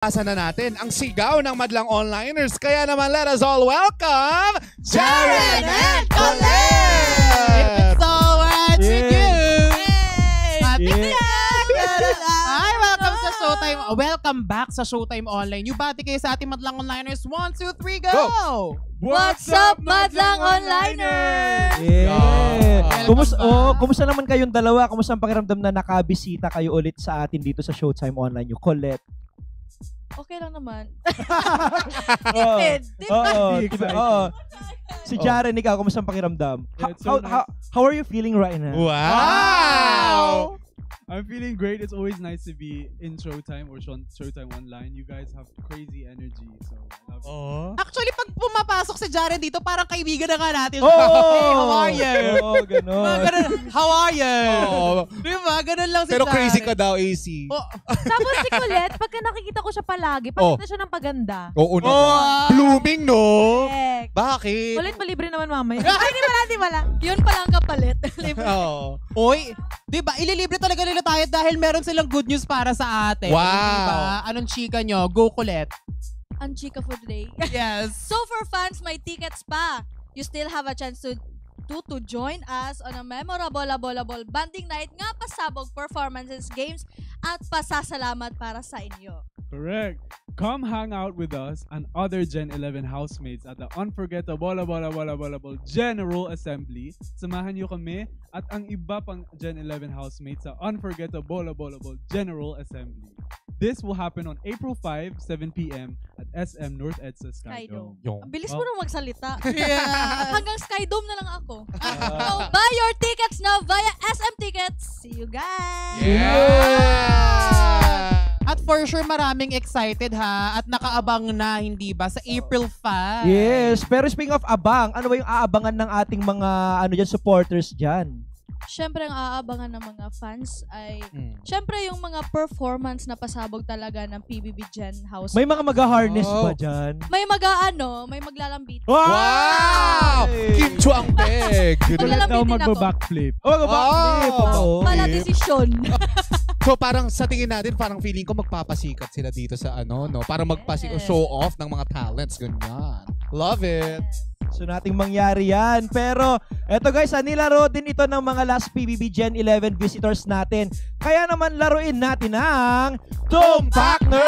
Asa na natin ang sigaw ng madlang onliners. Kaya naman let us all welcome Jaren and Colette! It's so much with you! Hi, welcome sa Showtime. Welcome back sa Showtime Online. You bati kayo sa ating madlang onliners. 1, 2, 3, go! What's up, madlang onliners? Yeah. Kumusta naman kayong dalawa? Kumusta ang pakiramdam na nakabisita kayo ulit sa atin dito sa Showtime Online? Yung Colette. Okay lang naman. Si Jaren, ikaw, kumusta ang pakiramdam? How are you feeling right now? Wow! I'm feeling great. It's always nice to be in Showtime or Showtime Online. You guys have crazy energy, so I love it. Actually, pag pumapasok si Jaren dito, parang kaibigan na nga natin. Oh! Hey, how are you? Oo, gano'n. How are you? Oh. Diba? Ganun lang si Pero Jaren. crazy ka daw, AC. Oh. Tapos si Colette, pagka nakikita ko siya palagi, pakita siya ng paganda. Oo na. Oh. Blooming, no? Correct. Bakit? Colette, palibre naman mamaya. Ay, di wala. Yun pala ang kapalit. Oo. Oy, diba? Ililibre talaga nila tayo dahil meron silang good news para sa atin. Wow. Diba? Anong chika nyo? Go, Colette. Ang chika for today. Yes. So for fans, may tickets pa. You still have a chance to join us on a memorable banding night nga pasabog performances, games, at pasasalamat para sa inyo. Correct. Come hang out with us and other Gen 11 housemates at the unforgettable General Assembly. Samahan niyo kami at ang iba pang Gen 11 housemates sa unforgettable General Assembly. This will happen on April 5, 7 p.m. at SM North EDSA Skydome. Ang bilis mo nang magsalita. Yeah. Hanggang Skydome na lang ako. So buy your tickets now via SM Tickets. See you guys! Yeah! At for sure, maraming excited ha. At nakaabang na, hindi ba? Sa April 5. Yes, pero speaking of abang, ano ba yung aabangan ng ating mga supporters dyan? Siyempre, ang aabangan ng mga fans ay siyempre yung mga performance na pasabog talaga ng PBB Gen House. May mga mag-harness ba dyan? May may maglalambit. Wow! Kim Chu ang peg! Colette daw Maglalambitin ako. magbabackflip. Mag-backflip. Oh. Pala desisyon. So parang sa tingin natin, parang feeling ko magpapasikat sila dito sa para show off ng mga talents, ganyan. Love it! So nating mangyari yan. Pero eto guys, nilaro din ito ng mga last PBB Gen 11 visitors natin. Kaya naman laruin natin ang Tumpakners!